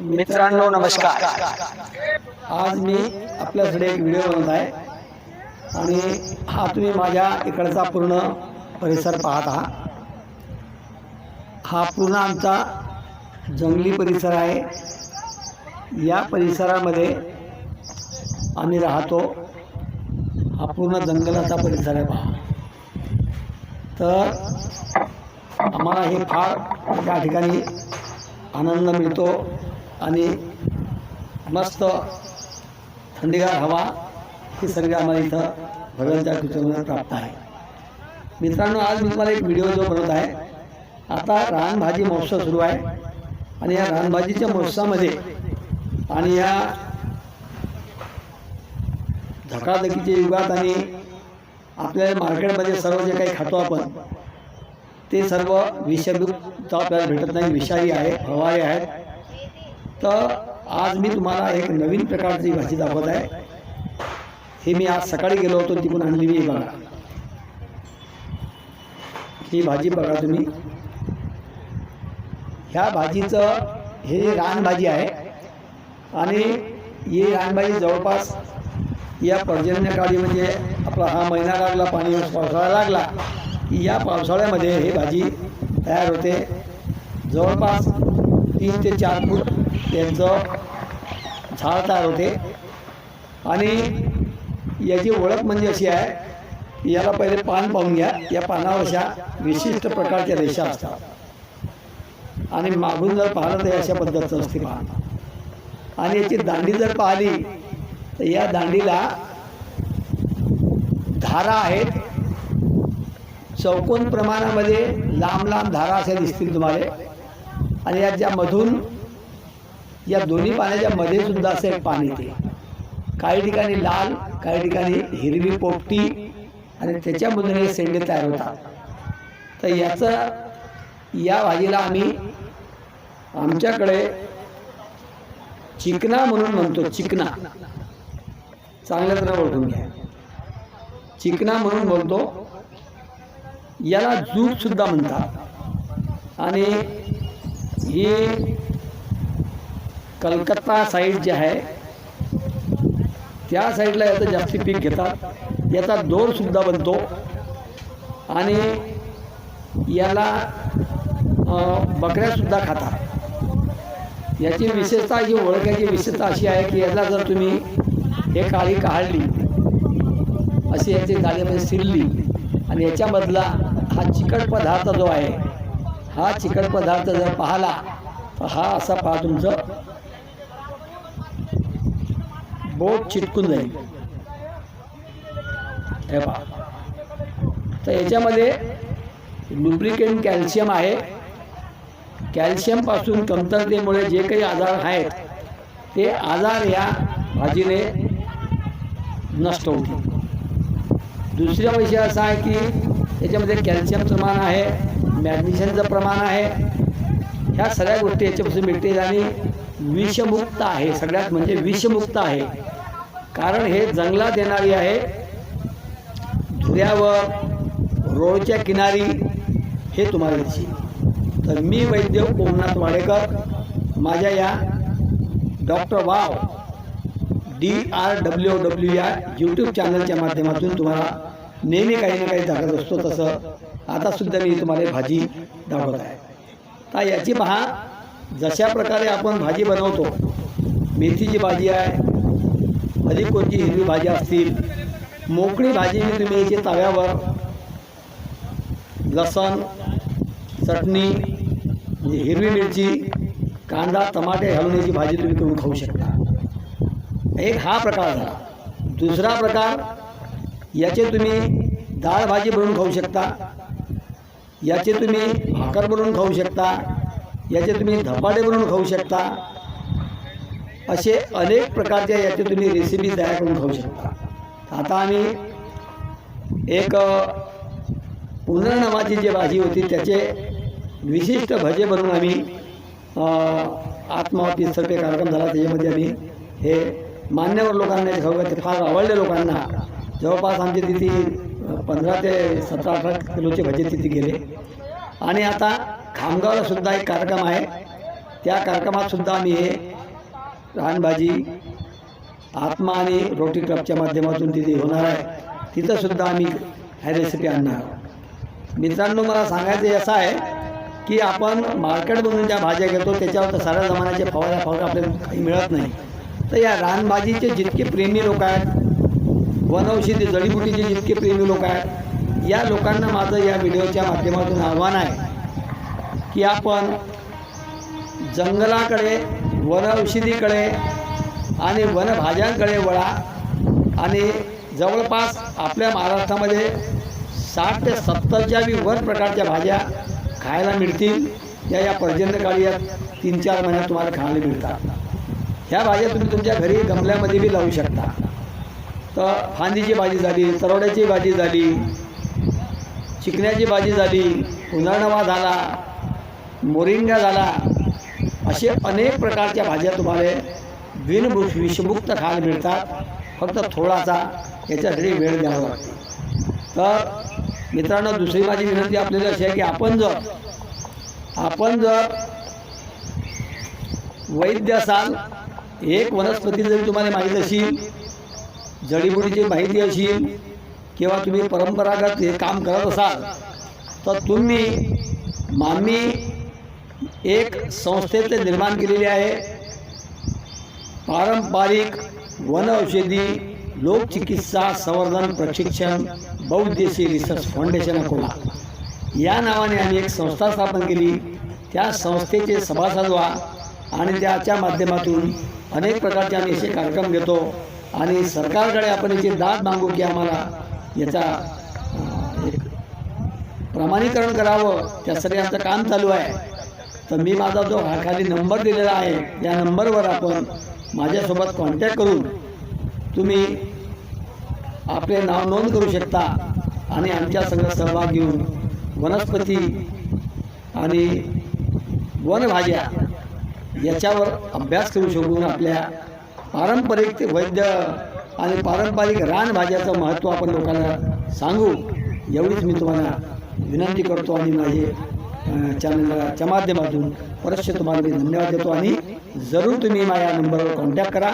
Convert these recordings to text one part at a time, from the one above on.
मित्रांनो नमस्कार। आज मी आपल्याकडे एक व्हिडिओ बनवत आहे आणि हा तुम्ही माझ्या इकडचा पूर्ण परिसर पाहत आहात। हा पूर्ण आमचा जंगली परिसर आहे। या परिसरामध्ये आम्ही राहतो। हा पूर्ण जंगलाचा परिसर आहे पहा। तर आम्हाला हे फार या ठिकाणी आनंद मिळतो आणि मस्त थंडीगार हवा ही सगळी आम्हाला इथं भगवानच्या कृपेने प्राप्त आहे। मित्रांनो, आज मी तुम्हाला एक व्हिडिओ जो बनवत आहे, आता रानभाजी महोत्सव सुरू आहे आणि या रानभाजीच्या महोत्सवामध्ये आणि या धकाधकीच्या युगात आणि आपल्या मार्केटमध्ये सर्व जे काही खातो आपण ते सर्व विषयुक्त आपल्याला भेटत नाही, विषारी आहे, फवारे आहेत। तर आज मी तुम्हाला एक नवीन प्रकारची भाजी दाखवत आहे। ही मी आज सकाळी गेलो होतो, तिकडून आणली मी। बघा ही भाजी बघा तुम्ही। ह्या भाजीचं हे रानभाजी आहे आणि ही रानभाजी जवळपास या पर्जन्यकाळी म्हणजे आपला हा महिना लागला, पाणी पावसाळा लागला, या पावसाळ्यामध्ये ही भाजी तयार होते। जवळपास 3 ते 4 फूट त्यांचं झाड तयार होते आणि याची ओळख म्हणजे अशी आहे की याला पहिले पान पाहून घ्या। या पानावर अशा विशिष्ट प्रकारच्या रेषा असतात आणि मागून जर पाहिलं तर अशा पद्धतीचं असते पहा। आणि याची दांडी जर पाहिली तर या दांडीला धारा आहेत, चौकोन प्रमाणामध्ये लांब लांब धारा अशा दिसतील तुम्हाला। आणि याच्या मधून या दोन्ही पाण्याच्या मध्ये सुद्धा असं एक पाणी येते, काही ठिकाणी लाल, काही ठिकाणी हिरवी पोपटी आणि त्याच्यामधून हे शेंडे तयार होतात। तर या भाजीला आम्ही आमच्याकडे चिकना म्हणून म्हणतो। चिकना चांगल्या तरह ओळखून घ्या, चिकना म्हणून बोलतो। याला जूट सुद्धा म्हणतात आणि ही कलकत्ता साईड जे आहे त्या साईडला याचं जास्ती पीक घेतात। याचा दोर सुद्धा बनतो आणि याला बकऱ्यासुद्धा खातात। याची विशेषता, ही ओळखायची विशेषता अशी आहे की याला जर तुम्ही हे काळी काढली अशी याची जाळीमध्ये शिरली आणि याच्यामधला हा चिकट पदार्थ जो आहे, हा चिकट पदार्थ जर पाहिला तर हा असा पहा तुमचं बोट चिटकून जाईल, हे पहा। तर याच्यामध्ये लुब्रिकेंट कॅल्शियम आहे। कॅल्शियमपासून कमतरतेमुळे जे काही आजार आहेत ते आजार या भाजीने नष्ट होतील। दुसरा विषय असा आहे की याच्यामध्ये कॅल्शियमचं प्रमाण आहे, मॅग्नेशियमचं प्रमाण आहे। ह्या सगळ्या गोष्टी याच्यापासून मिळतील आणि विषमुक्त आहे, सगळ्यात म्हणजे विषमुक्त आहे, कारण हे जंगलात येणारी आहे। झुऱ्यावर, रोडच्या किनारी हे तुम्हाला दिसेल। तर मी वैद्य ओमनाथ वाडेकर माझ्या या डॉक्टर वाव DRWW या यूट्यूब चॅनलच्या माध्यमातून तुम्हाला नेहमी काही ना काही दाखवत असतो। तसं आतासुद्धा मी तुम्हाला भाजी दाखवत आहे। तर याची पहा, जशा प्रकारे आपण भाजी बनवतो, मेथीची भाजी आहे, अधिक कोणती हिरवी भाजी असतील, मोकळी भाजी मी तुम्ही याची तव्यावर लसण, चटणी, हिरवी मिरची, कांदा, टमाटे घालून याची भाजी तुम्ही करून खाऊ शकता। एक हा प्रकार झाला। दुसरा प्रकार, याचे तुम्ही डाळ भाजी बनवून खाऊ शकता, याचे तुम्ही भाकर बनवून खाऊ शकता, याचे तुम्ही धपाटे बनवून खाऊ शकता। असे अनेक प्रकारच्या याचे तुम्ही रेसिपी तयार करून खाऊ शकता। आता आम्ही एक पुनर नावाची जी भाजी होती त्याचे विशिष्ट भजे बनवून आम्ही आत्महत्येसारखे कार्यक्रम झाला, त्याच्यामध्ये आम्ही हे मान्यवर लोकांना खाऊ, ते फार आवडले लोकांना। जवळपास आमचे तिथे 15 ते 17-18 किलोचे भजे तिथे गेले। आणि आता खामगावला सुद्धा एक कार्यक्रम आहे, त्या कार्यक्रमात सुद्धा आम्ही हे रानभाजी आत्मा आणि रोटरी क्लबच्या माध्यमातून तिथे होणार आहे, तिथं सुद्धा आम्ही ह्या रेसिपी आणणार आहोत. मित्रांनो, मला सांगायचं असं आहे की आपण मार्केटमधून ज्या भाज्या घेतो त्याच्यावर तर साऱ्या जमान्याचे फवारा आपल्याला काही मिळत नाही. तर या रानभाजीचे जितके प्रेमी लोक आहेत, वनौषधी जडीबुटीचे जितके प्रेमी लोक आहेत, या लोकांना माझं या व्हिडिओच्या माध्यमातून आव्हान आहे की आपण जंगलाकडे, वनौषधीकडे आणि वनभाज्यांकडे वळा. आणि जवळपास आपल्या महाराष्ट्रामध्ये 60 ते 70च्या वर प्रकारच्या भाज्या खायला मिळतील. या पर्जन्यकाळी या 3-4 महिन्यात तुम्हाला खायला मिळतात. ह्या भाज्या तुम्ही तुमच्या घरी गमल्यामध्ये बी लावू शकता. तर फांदीची भाजी झाली, तरोड्याची भाजी झाली, चिकण्याची भाजी झाली, उंदरनवा झाला, मोरिंगा झाला, असे अनेक प्रकारच्या भाज्या तुम्हाला विषमुक्त खायला मिळतात. फक्त थोडासा याच्यासाठी वेळ द्यावा लागतो. तर मित्रांनो, दुसरी माझी विनंती आपल्याला अशी आहे की आपण जर वैद्य असाल, एक वनस्पती जरी तुम्हाला माहीत असेल, जडीबुटीची माहिती असेल, किंवा तुम्ही परंपरागत हे काम करत असाल, तर तुम्ही मामी एक संस्थेचे निर्माण केलेले आहे, पारंपरिक वनौषधी लोकचिकित्सा संवर्धन प्रशिक्षण बहुउद्देशीय रिसर्च फाउंडेशन अकोला या नावाने आम्ही एक संस्था स्थापन केली. त्या संस्थेचे सभासद व्हा आणि त्याच्या माध्यमातून अनेक प्रकारचे आम्ही असे कार्यक्रम घेतो आणि सरकारकडे आपण याची दाद मागू की आम्हाला याचा एक प्रमाणीकरण करावं. त्यासाठी आमचं काम चालू आहे. तर मी माझा जो खाली नंबर दिलेला आहे, या नंबरवर आपण माझ्यासोबत कॉन्टॅक्ट करून तुम्ही आपले नाव नोंद करू शकता आणि आमच्या संग सहभाग घेऊन वनस्पती आणि वनभाज्या याच्यावर अभ्यास करू शकून आपल्या पारंपरिक वैद्य आणि पारंपरिक रानभाज्याचं महत्त्व आपण लोकांना सांगू, एवढीच मी तुम्हाला विनंती करतो. आणि माझे चॅनलच्या माध्यमातून परत तुम्हाला मी धन्यवाद देतो. आणि जरूर तुम्ही माझ्या नंबरवर कॉन्टॅक्ट करा.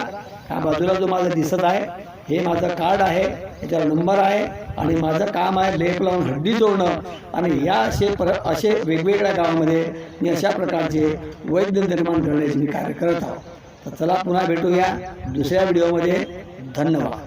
ह्या बाजूला जो माझा दिसत आहे हे माझं कार्ड आहे, याच्यावर नंबर आहे आणि माझं काम आहे लेप लावून हड्डी जोडणं. आणि या असे वेगवेगळ्या गावामध्ये मी अशा प्रकारचे वैद्य निर्माण करण्याचे मी कार्य करत आहोत. तर चला पुन्हा भेटूया दुसऱ्या व्हिडिओमध्ये. धन्यवाद.